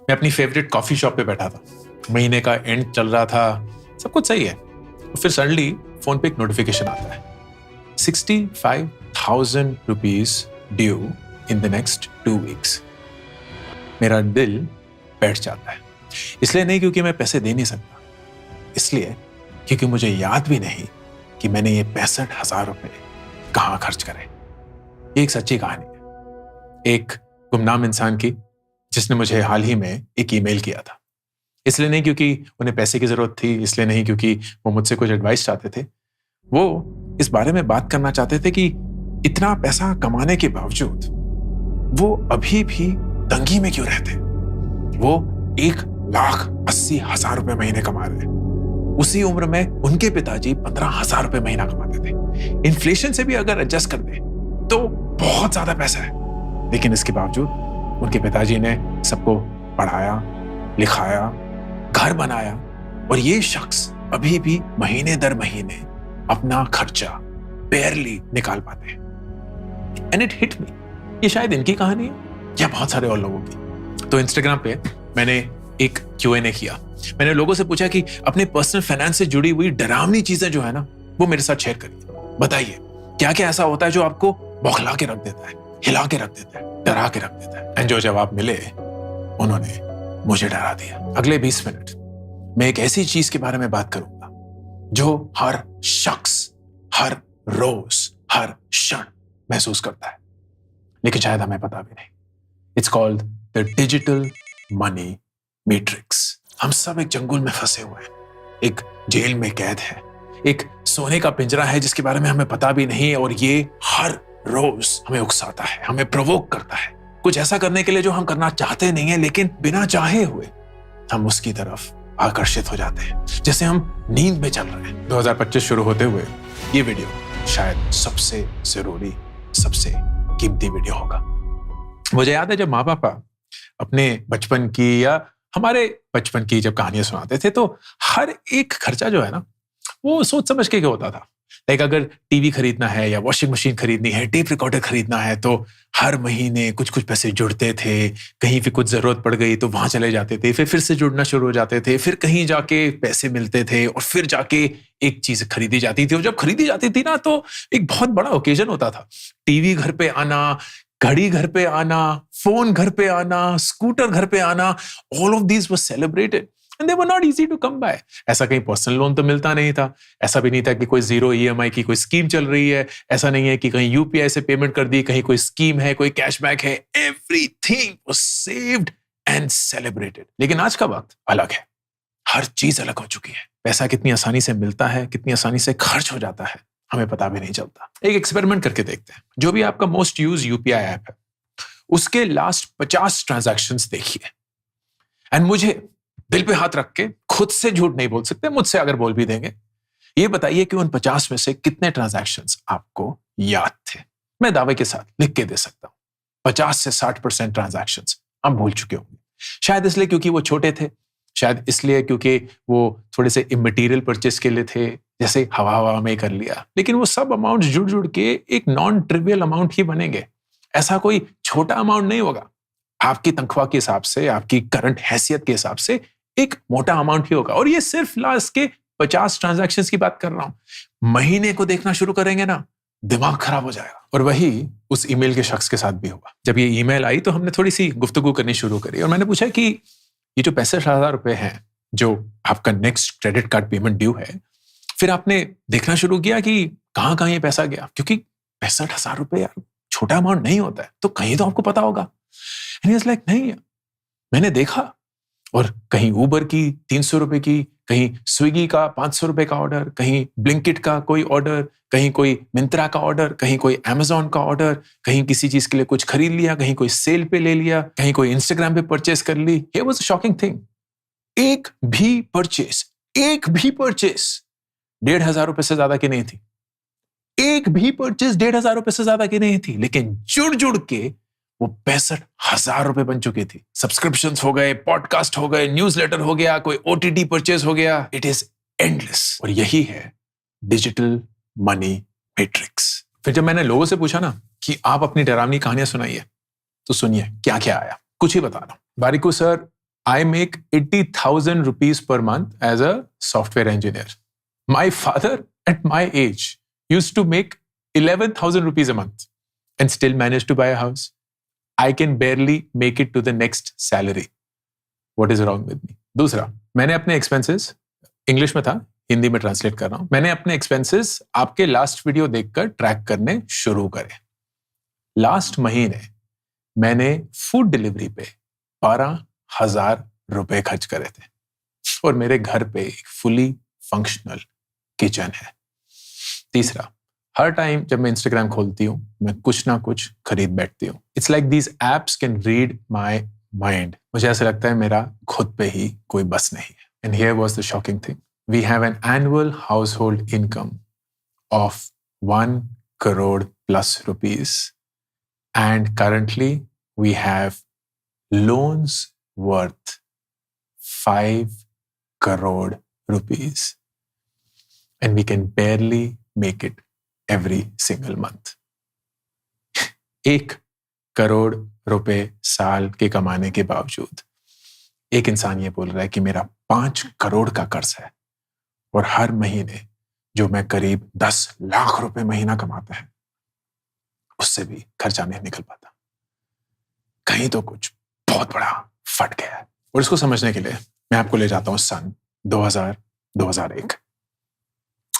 मैं अपनी favourite coffee shop पे बैठा था, महीने का एंड चल रहा था, सब कुछ सही है। फिर सडनली फोन पे एक नोटिफिकेशन आता है, 65,000 rupees due in the next 2 weeks. मेरा दिल बैठ जाता है। इसलिए नहीं क्योंकि मैं पैसे दे नहीं सकता, इसलिए क्योंकि मुझे याद भी नहीं कि मैंने ये 65,000 रुपए कहां खर्च करे। ये एक सच्ची कहानी है, एक गुमनाम इंसान की, जिसने मुझे हाल ही में एक ईमेल किया था। इसलिए नहीं क्योंकि उन्हें पैसे की जरूरत थी, इसलिए नहीं क्योंकि वो मुझसे कुछ एडवाइस चाहते थे। वो इस बारे में बात करना चाहते थे कि इतना पैसा कमाने के बावजूद वो अभी भी तंगी में क्यों रहते। वो 1,80,000 रुपए महीने कमा रहे हैं। उसी उम्र में उनके पिताजी 15,000 रुपए महीना कमाते थे। इन्फ्लेशन से भी अगर एडजस्ट कर दे तो बहुत ज्यादा पैसा है, लेकिन इसके बावजूद उनके पिताजी ने सबको पढ़ाया, लिखाया, घर बनाया, और ये शख्स अभी भी महीने दर महीने अपना खर्चा बेयरली निकाल पाते हैं। एंड इट हिट मी, ये शायद इनकी कहानी है या बहुत सारे और लोगों की। तो इंस्टाग्राम पे मैंने एक Q&A किया। मैंने लोगों से पूछा कि अपने पर्सनल फाइनेंस से जुड़ी हुई डरावनी चीजें जो है ना, वो मेरे साथ शेयर करिए। बताइए क्या क्या ऐसा होता है जो आपको बौखला के रख देता है, हिला के रख देता है, डरा के रख देता है। एंड जो जवाब मिले उन्होंने मुझे डरा दिया। अगले 20 मिनट मैं एक ऐसी चीज के बारे में बात करूंगा जो हर शख्स हर रोज हर क्षण महसूस करता है, लेकिन शायद हमें पता भी नहीं। It's called the digital money matrix. हम सब एक जंगल में फंसे हुए हैं, एक जेल में कैद है, एक सोने का पिंजरा है जिसके बारे में हमें पता भी नहीं, और ये हर रोज हमें उकसाता है, हमें प्रोवोक करता है कुछ ऐसा करने के लिए जो हम करना चाहते नहीं है, लेकिन बिना चाहे हुए हम उसकी तरफ आकर्षित हो जाते हैं, जैसे हम नींद में चल रहे हैं। 2025 शुरू होते हुए ये वीडियो शायद सबसे जरूरी, सबसे कीमती वीडियो होगा। मुझे याद है जब माँ पापा अपने बचपन की या हमारे बचपन की जब कहानियां सुनाते थे, तो हर एक खर्चा जो है ना, वो सोच समझ के होता था। लाइक अगर टीवी खरीदना है या वॉशिंग मशीन खरीदनी है, टेप रिकॉर्डर खरीदना है, तो हर महीने कुछ कुछ पैसे जुड़ते थे। कहीं पे कुछ जरूरत पड़ गई तो वहां चले जाते थे, फिर से जुड़ना शुरू हो जाते थे, फिर कहीं जाके पैसे मिलते थे, और फिर जाके एक चीज खरीदी जाती थी। और जब खरीदी जाती थी ना, तो एक बहुत बड़ा ओकेजन होता था। टीवी घर पे आना, घड़ी घर पे आना, फोन घर पे आना, स्कूटर घर पे आना, all of these was celebrated and they were not easy to come by. ऐसा कहीं पर्सनल लोन तो मिलता नहीं था, ऐसा भी नहीं था कि कोई 0 EMI की कोई स्कीम चल रही है, ऐसा नहीं है कि कहीं UPI से पेमेंट कर दी, कहीं कोई स्कीम है, कोई कैशबैक है। Everything was saved and celebrated. लेकिन आज का वक्त अलग है, हर चीज अलग हो चुकी है। पैसा कितनी आसानी से मिलता है, कितनी आसानी से खर्च हो जाता है, हमें पता भी नहीं चलता। एक एक्सपेरिमेंट करके देखते हैं। जो भी आपका मोस्ट यूज UPI ऐप है, उसके लास्ट 50 ट्रांजैक्शंस देखिए, एंड मुझे दिल पे हाथ रख के, खुद से झूठ नहीं बोल सकते, मुझसे अगर बोल भी देंगे, ये बताइए कि उन 50 में से कितने ट्रांजैक्शंस आपको याद थे। मैं दावे के साथ लिख के दे सकता हूं 50 से 60% ट्रांजैक्शंस हम भूल चुके होंगे। शायद इसलिए क्योंकि वो छोटे थे, शायद इसलिए क्योंकि वो थोड़े से इमटेरियल परचेस के लिए थे, जैसे हवा हवा में कर लिया। लेकिन वो सब अमाउंट जुड़ जुड़ के एक नॉन ट्रिवियल अमाउंट ही बनेंगे। ऐसा कोई छोटा अमाउंट नहीं होगा। आपकी तनख्वाह के हिसाब से, आपकी करंट हैसियत के हिसाब से एक मोटा अमाउंट ही होगा। और ये सिर्फ लास्ट के 50 ट्रांजैक्शंस की बात कर रहा हूं। महीने को देखना शुरू करेंगे ना, दिमाग खराब हो जाएगा। और वही उस ईमेल के शख्स के साथ भी हुआ। जब ये ईमेल आई तो हमने थोड़ी सी गुफ्तगू करनी शुरू करी, और मैंने पूछा कि ये जो 65,000 रुपए हैं जो आपका next credit card payment due है, फिर आपने देखना शुरू किया कि कहां कहां ये पैसा गया, क्योंकि 65,000 रुपए यार छोटा अमाउंट नहीं होता है, तो कहीं तो आपको पता होगा। एंड ही वाज लाइक, नहीं मैंने देखा, और कहीं उबर की 300 रुपए की, कहीं स्विगी का 500 रुपए का ऑर्डर, कहीं ब्लिंकिट का कोई ऑर्डर, कहीं कोई मिंत्रा का ऑर्डर, कहीं कोई अमेजोन का ऑर्डर, कहीं किसी चीज के लिए कुछ खरीद लिया, कहीं कोई सेल पे ले लिया, कहीं कोई इंस्टाग्राम पे परचेस कर ली। Here was a shocking thing. एक भी परचेस 1,500 रुपए से ज्यादा की नहीं थी। एक भी परचेस 1,500 रुपए से ज्यादा की नहीं थी, लेकिन जुड़ जुड़ के वो 65,000 रुपए बन चुकी थी। सब्सक्रिप्शंस हो गए, पॉडकास्ट हो गए, न्यूज़लेटर हो गया, कोई OTT परचेस हो गया। It is endless. और यही है डिजिटल मनी मैट्रिक्स। फिर जब मैंने लोगों से पूछा ना कि आप अपनी डरावनी कहानियां सुनाइए, तो सुनिए क्या क्या आया, कुछ ही बता रहा हूं। Warikoo sir, I make 80,000 rupees per month as a software engineer. My father at my age used to make 11,000 rupees a month and still managed to buy a house. I can barely make it to the next salary. What is wrong with me? दूसरा, मैंने अपने expenses, English में था, हिंदी में translate कर रहा हूं, मैंने अपने एक्सपेंसेस आपके लास्ट वीडियो देखकर ट्रैक करने शुरू करे. लास्ट महीने मैंने फूड डिलीवरी पे 12,000 रुपए खर्च करे थे और मेरे घर पे एक फुली फंक्शनल किचन है. तीसरा, हर टाइम जब मैं इंस्टाग्राम खोलती हूं मैं कुछ ना कुछ खरीद बैठती हूं. It's like these apps can read my mind. मुझे ऐसा लगता है मेरा खुद पे ही कोई बस नहीं है. And here was the shocking thing. We have an annual household income of 1 crore plus rupees. And currently we have loans worth 5 crore rupees. And we can barely make it every single month. 1 crore रुपए साल के कमाने के बावजूद एक इंसान ये बोल रहा है कि मेरा 5 करोड़ का कर्ज है और हर महीने जो मैं करीब 10 लाख रुपए महीना कमाता है उससे भी खर्चा नहीं निकल पाता. कहीं तो कुछ बहुत बड़ा फट गया है. और इसको समझने के लिए मैं आपको ले जाता हूं सन 2001.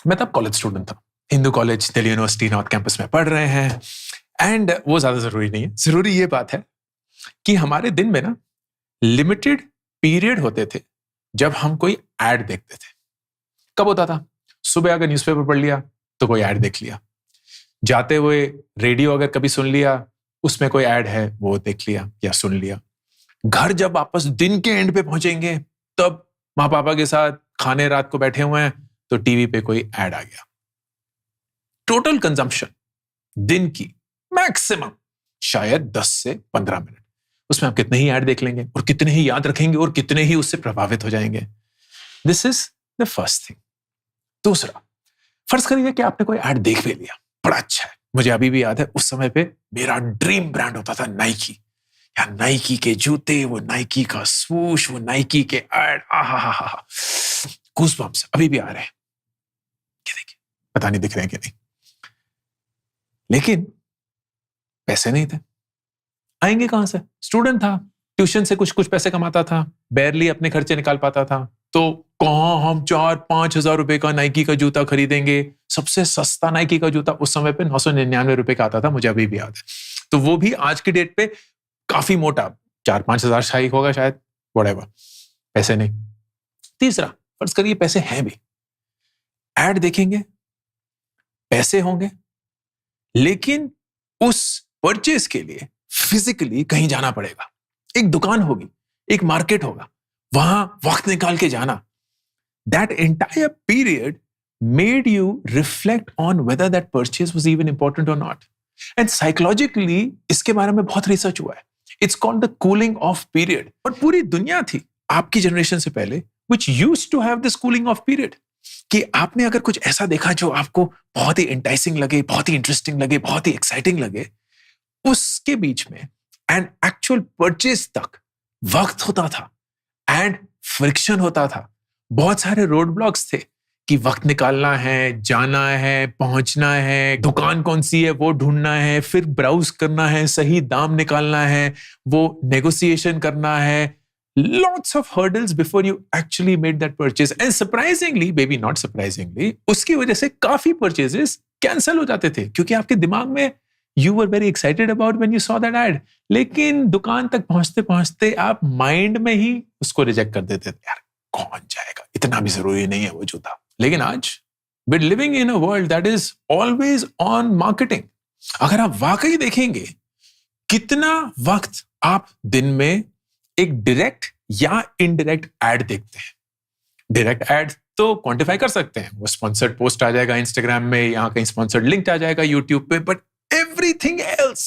मैं तब कॉलेज स्टूडेंट था. Hindu college Delhi university north campus में पढ़ रहे हैं. एंड वो ज्यादा जरूरी नहीं है. जरूरी ये बात है कि हमारे दिन में ना लिमिटेड पीरियड होते थे जब हम कोई एड देखते थे. कब होता था? सुबह अगर न्यूज़पेपर पढ़ लिया तो कोई ऐड देख लिया. जाते हुए रेडियो अगर कभी सुन लिया उसमें कोई ऐड है वो देख लिया या सुन लिया. घर जब वापस दिन के एंड पे पहुंचेंगे तब माँ पापा के साथ खाने रात को बैठे हुए हैं तो टीवी पे कोई ऐड आ गया. टोटल कंजम्पशन दिन की मैक्सिमम शायद 10 से 15 मिनट. उसमें आप कितने ही ऐड देख लेंगे और कितने ही याद रखेंगे और कितने ही उससे प्रभावित हो जाएंगे. This is the first thing. दूसरा, फर्ज करिए कि आपने कोई ऐड देख भी लिया, बड़ा अच्छा है. मुझे अभी भी याद है उस समय पे मेरा ड्रीम ब्रांड होता था नाइकी. या नाइकी के जूते, वो नाइकी का स्वूश, वो नाइकी के ऐड, आहा, गूज़बम्प्स अभी भी आ रहे हैं. क्या देखिए, पता नहीं दिख रहे हैं कि नहीं. लेकिन पैसे नहीं थे. आएंगे कहां से? स्टूडेंट था, ट्यूशन से कुछ पैसे कमाता था, बैरली अपने खर्चे निकाल पाता था. तो कहां हम 4-5 हजार रुपए का नाइकी का जूता खरीदेंगे? सबसे सस्ता नाइकी का जूता उस समय पे 999 रुपए का आता था, मुझे अभी भी याद है. तो वो भी आज की डेट पे काफी मोटा, 4-5 हजार शायद होगा शायद, व्हाटएवर. पैसे नहीं. तीसरा, फर्ज करिए पैसे हैं भी, ऐड देखेंगे, पैसे होंगे, लेकिन उस परचेज के लिए फिजिकली कहीं जाना पड़ेगा. एक दुकान होगी, एक मार्केट होगा, वहां वक्त निकाल के जाना. That entire period made you reflect on whether that purchase was even important or not. And psychologically इसके बारे में बहुत रिसर्च हुआ है. It's called the cooling off period. और पूरी दुनिया थी आपकी जनरेशन से पहले which used to have this cooling off period. कि आपने अगर कुछ ऐसा देखा जो आपको बहुत ही इंटाइसिंग लगे, बहुत ही इंटरेस्टिंग लगे, बहुत ही एक्साइटिंग लगे, उसके बीच में एंड एक्चुअल परचेज तक वक्त होता था एंड फ्रिक्शन होता था. बहुत सारे रोड ब्लॉक्स थे कि वक्त निकालना है, जाना है, पहुंचना है, दुकान कौन सी है वो ढूंढना है, फिर ब्राउज करना है, सही दाम निकालना है, वो नेगोशिएशन करना है. Lots of hurdles before you actually made that purchase. And surprisingly, maybe not surprisingly, उसकी वजह से काफी purchases cancel हो जाते थे क्योंकि आपके दिमाग में you were very excited about when you saw that ad. लेकिन दुकान तक पहुंचते पहुंचते आप माइंड में ही उसको रिजेक्ट कर देते थे. यार कौन जाएगा, इतना भी जरूरी नहीं है वो जूता. लेकिन आज we're living in a world that is always on marketing. अगर आप वाकई देखेंगे कितना वक्त आप दिन में एक डायरेक्ट या इनडायरेक्ट एड देखते हैं. डायरेक्ट एड तो क्वांटिफाई कर सकते हैं, वो स्पॉन्सर्ड पोस्ट आ जाएगा इंस्टाग्राम में, यहाँ कहीं स्पॉन्सर्ड लिंक आ जाएगा यूट्यूब पे, but everything else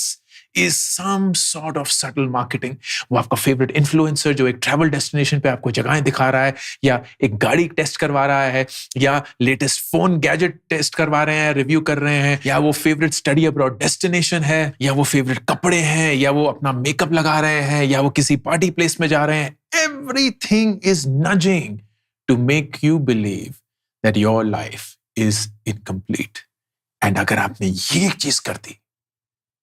is some sort of subtle marketing. वो आपका फेवरेट इन्फ्लुएंसर जो एक ट्रैवल डेस्टिनेशन पे आपको जगहें दिखा रहा है, या एक गाड़ी टेस्ट करवा रहा है, या लेटेस्ट फोन गैजेट टेस्ट करवा रहे हैं, रिव्यू कर रहे हैं, या वो फेवरेट स्टडी अब्रॉड डेस्टिनेशन है, या वो फेवरेट कपड़े हैं, या वो अपना मेकअप लगा रहे हैं, या वो किसी पार्टी प्लेस में जा रहे हैं. Everything is nudging to make you believe that your life is incomplete. And अगर आपने ये एक चीज कर दी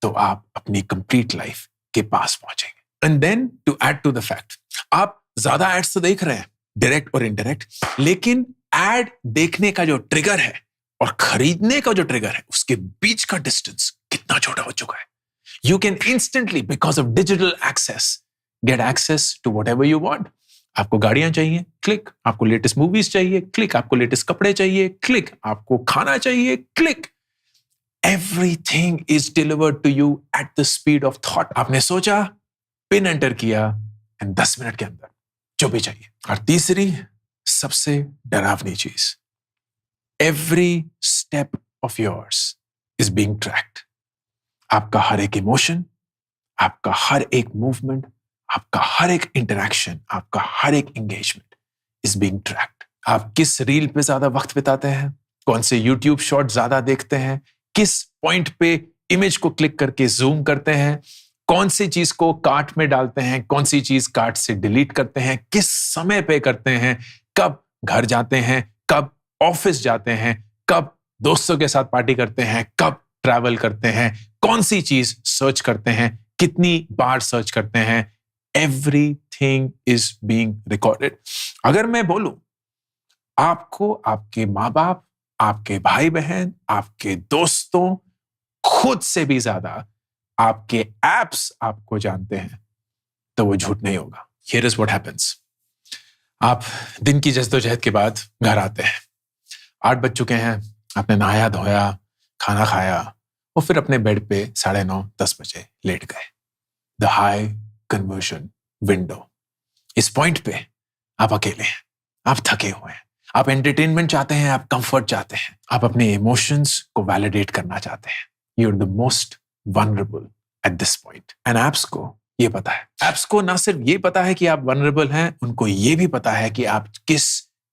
तो आप अपनी कंप्लीट लाइफ के पास पहुंचेंगे. And then to add to the fact, आप ज्यादा एड्स तो देख रहे हैं, डायरेक्ट और इनडायरेक्ट, लेकिन एड देखने का जो ट्रिगर है और खरीदने का जो ट्रिगर है, उसके बीच का डिस्टेंस कितना छोटा हो चुका है. You can instantly, because of digital access, get access to whatever you want. आपको गाड़ियां चाहिए, क्लिक. आपको लेटेस्ट मूवीज चाहिए, क्लिक. आपको लेटेस्ट कपड़े चाहिए, क्लिक. आपको खाना चाहिए, click. Everything is delivered to you at the speed of thought. आपने सोचा, पिन एंटर किया, एंड 10 मिनट के अंदर जो भी चाहिए. और तीसरी सबसे डरावनी चीज, every step of yours is being tracked. आपका हर एक इमोशन, आपका हर एक मूवमेंट, आपका हर एक इंटरैक्शन, आपका हर एक एंगेजमेंट is being tracked. आप किस रील पे ज्यादा वक्त बिताते हैं, कौन से यूट्यूब शॉर्ट ज्यादा देखते हैं, किस पॉइंट पे इमेज को क्लिक करके जूम करते हैं, कौन सी चीज को कार्ट में डालते हैं, कौन सी चीज कार्ट से डिलीट करते हैं, किस समय पे करते हैं, कब घर जाते हैं, कब ऑफिस जाते हैं, कब दोस्तों के साथ पार्टी करते हैं, कब ट्रैवल करते हैं, कौन सी चीज सर्च करते हैं, कितनी बार सर्च करते हैं. Everything is being recorded. अगर मैं बोलूं, आपको आपके माँ बाप, आपके भाई बहन, आपके दोस्तों, खुद से भी ज्यादा आपके एप्स आपको जानते हैं, तो वो झूठ नहीं होगा. Here is what happens. आप दिन की जद्दोजहद के बाद घर आते हैं, 8 बज चुके हैं, आपने नहाया धोया, खाना खाया, और फिर अपने बेड पे 9:30, 10 बजे लेट गए. The high conversion window. इस पॉइंट पे आप अकेले हैं, आप थके हुए हैं, आप एंटरटेनमेंट चाहते हैं, आप कंफर्ट चाहते हैं, आप अपने इमोशंस को वैलिडेट करना चाहते हैं. You are the most vulnerable at this point. And apps को ये पता है. एप्स को ना सिर्फ ये पता है कि आप वनरेबल हैं, उनको ये भी पता है कि आप किस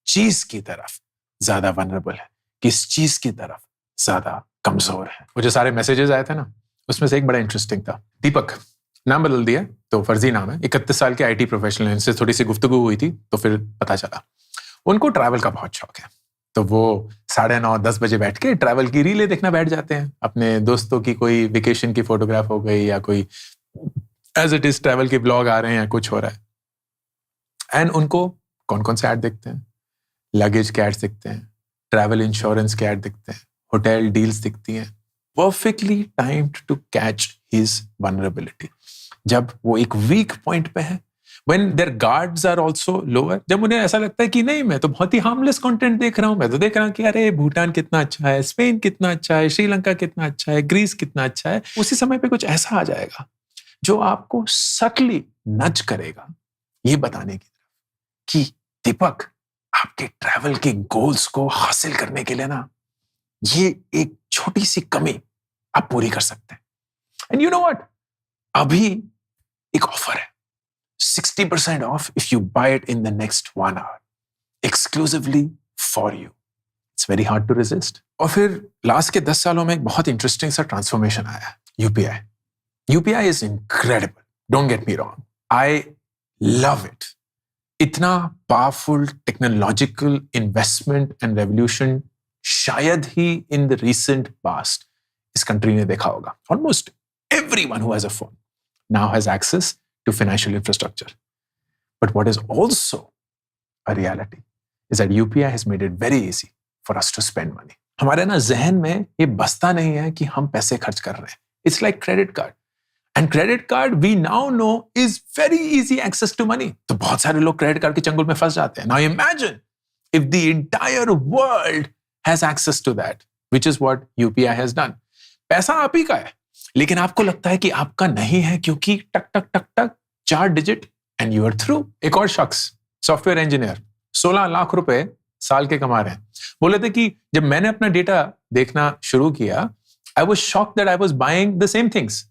चीज की तरफ ज्यादा वनरेबल है, किस चीज की तरफ ज्यादा कमजोर है. वो जो सारे मैसेजेस आए थे ना, उसमें से एक बड़ा इंटरेस्टिंग था. दीपक, नाम बदल दिया तो फर्जी नाम है, 31 साल के आईटी प्रोफेशनल. इनसे थोड़ी सी गुफ्तगू हुई थी तो फिर पता चला उनको ट्रैवल का बहुत शौक है. तो वो 9:30, 10 बजे बैठ के ट्रैवल की रीलें देखना बैठ जाते हैं. अपने दोस्तों की कोई वेकेशन की फोटोग्राफ हो गई, या कोई एज इट इज ट्रैवल के ब्लॉग आ रहे हैं, या कुछ हो रहा है. एंड उनको कौन कौन से ऐड दिखते हैं? लगेज के ऐड दिखते हैं, ट्रैवल इंश्योरेंस के ऐड दिखते हैं, होटल डील्स दिखती हैं. Perfectly timed to catch his vulnerability. जब वो एक वीक पॉइंट पे है, when their guards are also lower, जब उन्हें ऐसा लगता है कि नहीं, मैं तो बहुत ही हार्मलेस कंटेंट देख रहा हूं, मैं तो देख रहा हूं कि अरे भूटान कितना अच्छा है, स्पेन कितना अच्छा है, श्रीलंका कितना अच्छा है, ग्रीस कितना अच्छा है. उसी समय पे कुछ ऐसा आ जाएगा जो आपको सटली नच करेगा ये बताने की तरफ कि दीपक, आपके ट्रैवल के गोल्स को हासिल करने के लिए ना, ये एक छोटी सी कमी आप पूरी कर सकते हैं. एंड यू नो व्हाट, अभी एक ऑफर है, 60% off if you buy it in the next 1 hour, exclusively for you. It's very hard to resist. और फिर लास्ट के 10 सालों में एक बहुत इंटरेस्टिंग सा ट्रांसफॉर्मेशन आया, UPI. UPI is incredible, don't get me wrong, I love it. इतना powerful technological investment and revolution शायद ही इन द रिसेंट पास्ट इस कंट्री ने देखा होगा. Almost everyone who has a phone now has access to financial infrastructure. But what is also a reality is that UPI has made it very easy for us to spend money. हमारे ना जहन में ये बसता नहीं है कि हम पैसे खर्च कर रहे हैं. It's like credit card. And credit card we now know is very easy access to money. तो बहुत सारे लोग credit card के चंगुल में फंस जाते हैं. Now imagine if the entire world has access to that, which is what UPI has done. पैसा आप ही का है, लेकिन आपको लगता है कि आपका नहीं है क्योंकि टक टक टक टक 4 digit and you are through. एक और शख्स, सॉफ्टवेयर इंजीनियर, 16 लाख रुपए साल के कमा रहे हैं, बोले थे कि जब मैंने अपना डेटा देखना शुरू किया, I was shocked that I was buying the same things.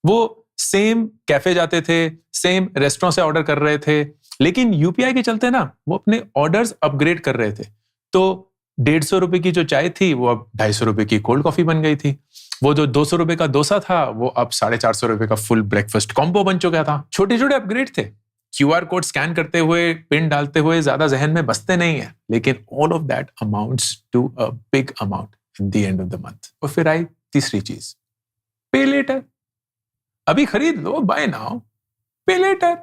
वो सेम कैफे जाते थे, सेम रेस्टोरेंट से ऑर्डर कर रहे थे, लेकिन यूपीआई के चलते ना वो अपने ऑर्डर्स अपग्रेड कर रहे थे। तो 150 रुपए की जो चाय थी वो अब 250 रुपए की कोल्ड कॉफी बन गई थी। वो जो 200 रुपए का डोसा था वो अब 450 रुपए का फुल ब्रेकफास्ट कॉम्बो बन चुका था। छोटे छोटे अपग्रेड थे। क्यूआर कोड स्कैन करते हुए, पिन डालते हुए ज्यादा जहन में बसते नहीं है, लेकिन all of that amounts to a big amount in the end of the month. और फिर आई तीसरी चीज, पे लेटर। अभी खरीद लो, बाय नाउ, पे लेटर,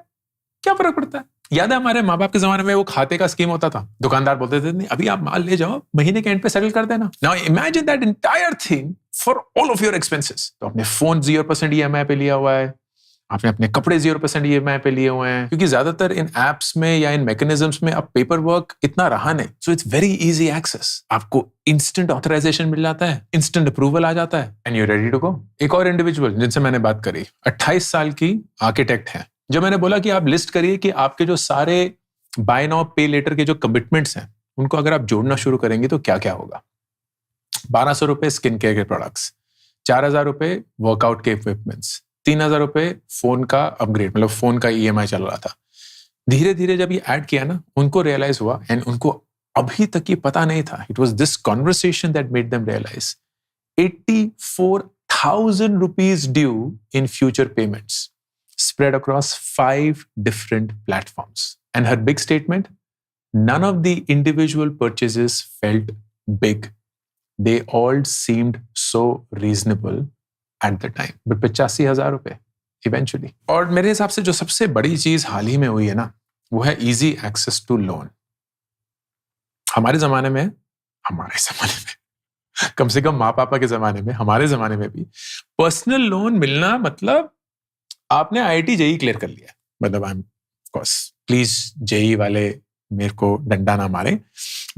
क्या फर्क पड़ता है? याद है हमारे माँ बाप के जमाने में वो खाते का स्कीम होता था, दुकानदार बोलते थे नहीं अभी आप माल ले जाओ, महीने के एंड पे सेटल कर देना। Now imagine that entire thing for all of your expenses. तो अपने फोन 0% ईएमआई पे लिया हुआ है, आपने अपने कपड़े 0% ईएमआई पे लिए हुए हैं, क्योंकि ज्यादातर इन एप्स में या इन मैकेनिज्म्स में अब पेपर वर्क इतना रहा नहीं। So it's very easy access. आपको इंस्टेंट ऑथराइजेशन मिल जाता है, इंस्टेंट अप्रूवल आ जाता है, and you ready to go. एक और इंडिविजुअल जिनसे मैंने बात करी, 28 साल की आर्किटेक्ट है। जब मैंने बोला कि आप लिस्ट करिए कि आपके जो सारे बाय नाउ पे लेटर के जो कमिटमेंट्स हैं उनको अगर आप जोड़ना शुरू करेंगे तो क्या क्या होगा। 1200 रुपए स्किन केयर के प्रोडक्ट्स, 4000 रुपए वर्कआउट के इक्विपमेंट्स, 3000 रुपए फोन का अपग्रेड, मतलब फोन का ईएमआई चल रहा था। धीरे धीरे जब ये ऐड किया ना, उनको रियलाइज हुआ, एंड उनको अभी तक ये पता नहीं था, it was this conversation that made them realize 84,000 rupees due in future payments spread across 5 different platforms. And her big statement, none of the individual purchases felt big. They all seemed so reasonable at the time. But 85,000 रुपए eventually. और मेरे हिसाब से जो सबसे बड़ी चीज हाल ही में हुई है ना, वो है easy access to loan. हमारे जमाने में कम से कम माँ पापा के जमाने में, हमारे जमाने में भी पर्सनल लोन मिलना मतलब आपने आईआईटी जेई क्लियर कर लिया। मतलब I am course, please JEE वाले मेरे को डंडा ना मारे,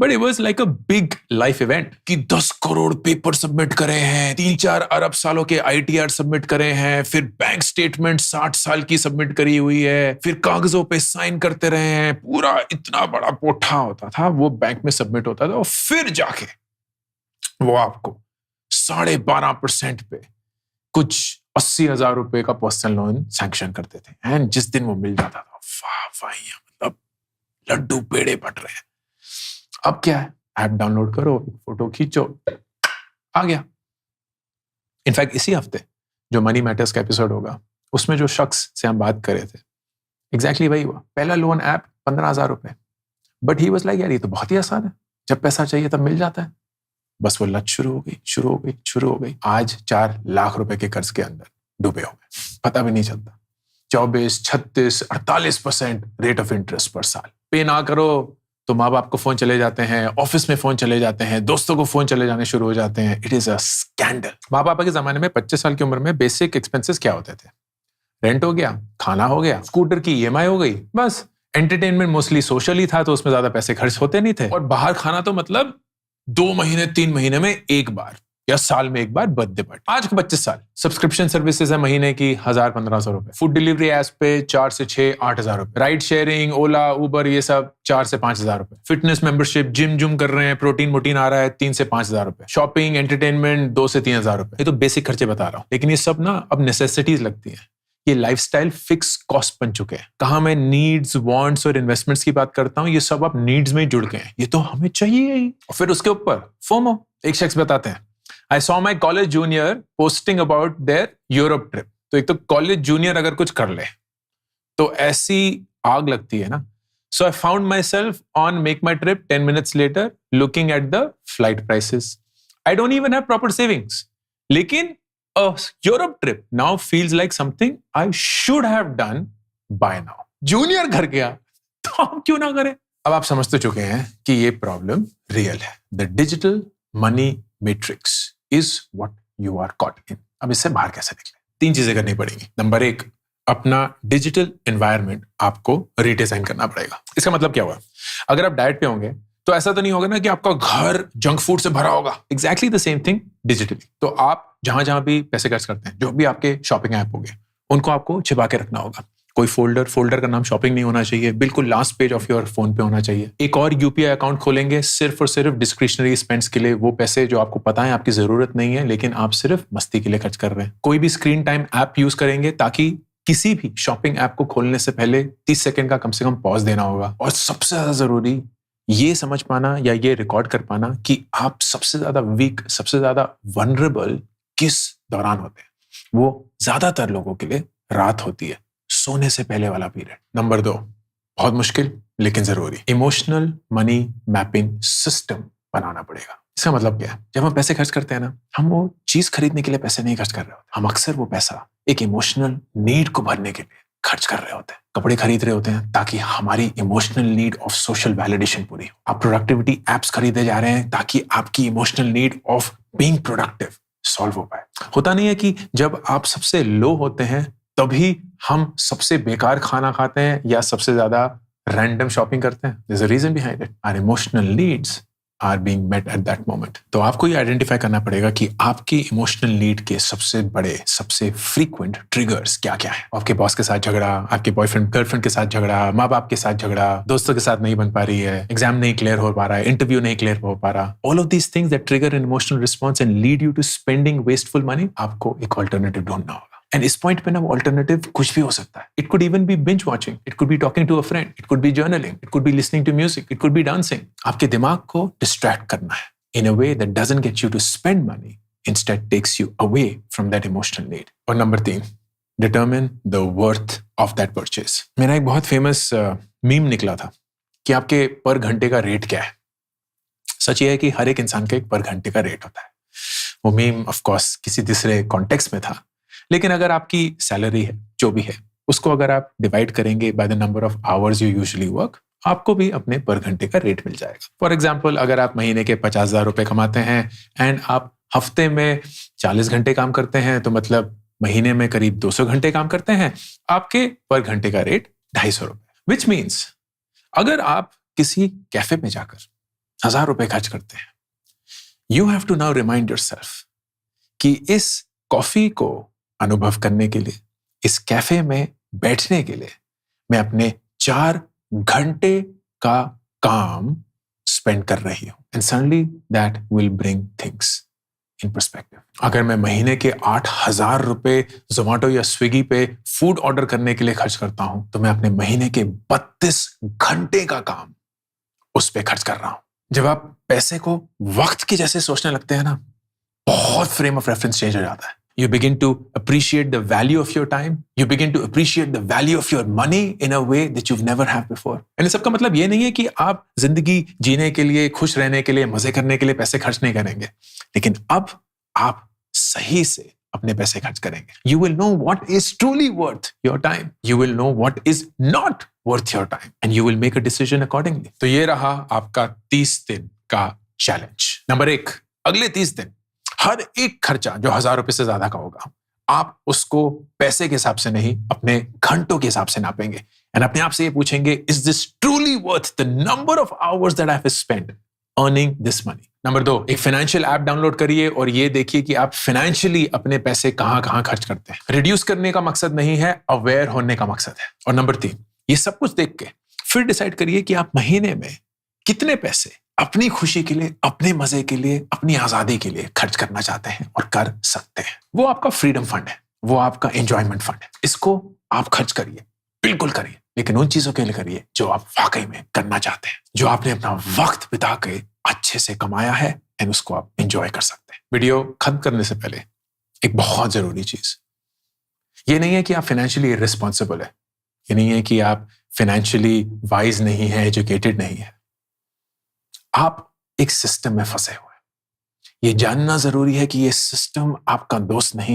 but it was like a big life event कि 10 करोड़ पेपर सबमिट करे हैं, 3-4 अरब सालों के आईटीआर सबमिट करे हैं, फिर बैंक स्टेटमेंट 60 साल की सबमिट करी हुई है, फिर कागजों पे साइन करते रहे हैं, पूरा इतना बड़ा पोठा होता था, वो बैंक में सबमिट होता था, और फिर जाके वो आपको 12.5% पे कुछ 80,000 रुपए का पर्सनल लोन सैंक्शन करते थे। एंड जिस दिन वो मिल जाता था, वाह मतलब लड्डू पेड़े बट रहे हैं। अब क्या है, ऐप डाउनलोड करो, फोटो खींचो, आ गया। इनफैक्ट इसी हफ्ते जो मनी मैटर्स का एपिसोड होगा, उसमें जो शख्स से हम बात कर रहे थे, एग्जैक्टली वही हुआ। पहला लोन ऐप 15,000 रुपए, बट ही वाज लाइक यार ये तो बहुत ही आसान है, जब पैसा चाहिए तब मिल जाता है। बस वो लत शुरू हो गई। आज 4 लाख रुपए के कर्ज के अंदर डूबे हो गए, पता भी नहीं चलता। 24, 36, 48% रेट ऑफ इंटरेस्ट पर साल। पे ना करो तो माँ बाप को फोन चले जाते हैं, ऑफिस में फोन चले जाते हैं, दोस्तों को फोन चले जाने शुरू हो जाते हैं। It is a scandal. माँ पापा के जमाने में 25 साल की उम्र में बेसिक एक्सपेंसेस क्या होते थे? रेंट हो गया, खाना हो गया, स्कूटर की ईएमआई हो गई, बस। एंटरटेनमेंट मोस्टली सोशल ही था, तो उसमें ज्यादा पैसे खर्च होते नहीं थे। और बाहर खाना तो मतलब 2 महीने 3 महीने में एक बार या साल में एक बार बर्थडे पार्टी। आज के 25 साल सब्सक्रिप्शन सर्विसेज है महीने की 1,000-1,500 रुपए। फूड डिलीवरी एप्स पे 4 से 6-8,000 रुपए। राइड शेयरिंग, ओला, उबर, ये सब 4 से 5,000 रुपए। फिटनेस मेंबरशिप, जिम कर रहे हैं, प्रोटीन आ रहा है, 3 से 5,000 रुपए। शॉपिंग, एंटरटेनमेंट 2 से 3,000 रुपए। ये तो बेसिक खर्चे बता रहा हूँ, लेकिन ये सब ना अब नेसेसिटीज लगती है। ये लाइफस्टाइल फिक्स कॉस्ट बन चुके हैं। कहाँ मैं नीड्स, वांट्स और इन्वेस्टमेंट्स की बात करता हूँ, ये सब अब नीड्स में जुड़ गए हैं। ये तो हमें चाहिए ही। और फिर उसके ऊपर फोमो। एक शख्स बताते हैं, I saw my college junior posting about their Europe trip. तो एक तो कॉलेज जूनियर अगर कुछ कर ले तो ऐसी आग लगती है ना। So I found myself on MakeMyTrip 10 minutes later looking at the flight prices. I don't even have proper savings, लेकिन a Europe trip now feels like something I should have done by now. Junior कर गया तो हम क्यों ना करें? अब आप समझ तो चुके हैं कि ये प्रॉब्लम रियल है। The digital money matrix is what you are caught in. अब इससे बाहर कैसे निकले? 3 चीजें करनी पड़ेंगी। नंबर 1, अपना डिजिटल एनवायरनमेंट आपको रीडिजाइन करना पड़ेगा। इसका मतलब क्या हुआ? अगर आप डाइट पे होंगे तो ऐसा तो नहीं होगा ना कि आपका घर जंक फूड से भरा होगा। Exactly the same thing digitally. तो आप जहां भी पैसे खर्च करते हैं, जो भी आपके शॉपिंग ऐप होंगे, उनको आपको छिपा के रखना होगा। कोई फोल्डर का नाम शॉपिंग नहीं होना चाहिए, बिल्कुल last page of your phone पे होना चाहिए। एक और यूपीआई अकाउंट खोलेंगे सिर्फ और सिर्फ डिस्क्रिशनरी स्पेंड्स के लिए, वो पैसे जो आपको पता है आपकी जरूरत नहीं है लेकिन आप सिर्फ मस्ती के लिए खर्च कर रहे हैं। कोई भी स्क्रीन टाइम ऐप यूज करेंगे ताकि किसी भी शॉपिंग ऐप को खोलने से पहले 30 सेकंड का कम से कम पॉज देना होगा। और सबसे ज्यादा जरूरी ये समझ पाना या ये रिकॉर्ड कर पाना कि आप सबसे ज्यादा वीक, सबसे ज्यादा वनरेबल किस दौरान होते हैं। वो ज्यादातर लोगों के लिए रात होती है, सोने से पहले वाला पीरियड। नंबर 2, बहुत मुश्किल लेकिन जरूरी, इमोशनल मनी मैपिंग सिस्टम बनाना पड़ेगा। इसका मतलब क्या है? जब हम पैसे खर्च करते हैं ना, हम वो चीज खरीदने के लिए पैसे नहीं खर्च कर रहे होते, हम अक्सर वो पैसा एक इमोशनल नीड को भरने के लिए खर्च कर रहे होते हैं। कपड़े खरीद रहे होते हैं ताकि हमारी emotional need of social validation पूरी हो। आप प्रोडक्टिविटी एप्स खरीदे जा रहे हैं ताकि आपकी emotional need of being productive solve हो पाए। होता नहीं है कि जब आप सबसे लो होते हैं तभी हम सबसे बेकार खाना खाते हैं या सबसे ज्यादा रैंडम शॉपिंग करते हैं। There's a reason behind it. Our emotional needs are being met at that moment. तो आपको ये आइडेंटिफाई करना पड़ेगा कि आपकी इमोशनल नीड के सबसे बड़े, सबसे फ्रीक्वेंट ट्रिगर्स क्या क्या है। आपके बॉस के साथ झगड़ा, आपके बॉयफ्रेंड गर्लफ्रेंड के साथ झगड़ा, माँ बाप के साथ झगड़ा, दोस्तों के साथ नहीं बन पा रही है, एग्जाम नहीं क्लियर हो पा रहा है, इंटरव्यू नहीं क्लियर हो पा रहा। All of these things that trigger an emotional response and lead you to spending wasteful money, आपको एक ऑल्टरनेटिव ढूंढना होगा। एंड इस पॉइंट पे ना वो ऑल्टरनेटिव कुछ भी हो सकता है। It could even be binge watching, it could be talking to a friend, it could be journaling, it could be listening to music, it could be dancing. आपके दिमाग को डिस्ट्रैक्ट करना है in a way that doesn't get you to spend money, instead takes you away from that emotional need. और number 3, determine the worth of that purchase. मेरा एक बहुत famous meme निकला था कि आपके पर घंटे का रेट क्या है। सच ये है कि हर एक इंसान का एक पर घंटे का रेट होता है। वो मीम ऑफ कोर्स किसी दूसरे कॉन्टेक्स्ट में था, लेकिन अगर आपकी सैलरी है जो भी है, उसको अगर आप डिवाइड करेंगे by the number of hours you usually work, आपको भी अपने पर घंटे का रेट मिल जाएगा। फॉर एग्जाम्पल, अगर आप महीने के 50,000 रुपए कमाते हैं एंड आप हफ्ते में 40 घंटे काम करते हैं, तो मतलब महीने में करीब 200 घंटे काम करते हैं, आपके पर घंटे का रेट 250 रुपए। विच मीन्स अगर आप किसी कैफे में जाकर 1000 रुपए खर्च करते हैं, you have to now remind yourself कि इस कॉफी को अनुभव करने के लिए, इस कैफे में बैठने के लिए मैं अपने 4 घंटे का काम स्पेंड कर रही हूं। And suddenly that will bring things in perspective. अगर मैं महीने के 8,000 रुपए जोमेटो या स्विगी पे फूड ऑर्डर करने के लिए खर्च करता हूं, तो मैं अपने महीने के 32 घंटे का काम उस पे खर्च कर रहा हूं। जब आप पैसे को वक्त की जैसे सोचने लगते हैं ना, बहुत फ्रेम ऑफ रेफरेंस चेंज हो जाता है। You begin to appreciate the value of your time. You begin to appreciate the value of your money in a way that you've never had before. And सबका मतलब ये नहीं है कि आप जिंदगी जीने के लिए, खुश रहने के लिए, मजे करने के लिए पैसे खर्च नहीं करेंगे, लेकिन अब आप सही से अपने पैसे खर्च करेंगे। You will know what is truly worth your time. You will know what is not worth your time, and you will make a decision accordingly. तो ये रहा आपका 30 दिन का चैलेंज। नंबर 1, अगले 30 दिन हर एक खर्चा जो 1000 रुपए से ज्यादा का होगा, आप उसको पैसे के हिसाब से नहीं, अपने घंटों के हिसाब से नापेंगे एंड अपने आप से ये पूछेंगे, is this truly worth the number of hours that I have spent earning this money. Number 2, एक फाइनेंशियल ऐप डाउनलोड करिए और ये देखिए कि आप फाइनेंशियली अपने पैसे कहां खर्च करते हैं। रिड्यूस करने का मकसद नहीं है, अवेयर होने का मकसद है। और नंबर 3, ये सब कुछ देख के फिर डिसाइड करिए कि आप महीने में कितने पैसे अपनी खुशी के लिए, अपने मजे के लिए, अपनी आजादी के लिए खर्च करना चाहते हैं और कर सकते हैं। वो आपका फ्रीडम फंड है, वो आपका एंजॉयमेंट फंड है। इसको आप खर्च करिए, बिल्कुल करिए, लेकिन उन चीजों के लिए करिए जो आप वाकई में करना चाहते हैं, जो आपने अपना वक्त बिता के अच्छे से कमाया है एंड उसको आप एंजॉय कर सकते हैं। वीडियो खत्म करने से पहले एक बहुत जरूरी चीज, ये नहीं है कि आप फाइनेंशियली रिस्पॉन्सिबल है, ये नहीं है कि आप फाइनेंशियली वाइज नहीं है, एजुकेटेड नहीं है। आप एक सिस्टम में फंसे हुए हैं। ये जानना जरूरी है कि ये सिस्टम आपका दोस्त नहीं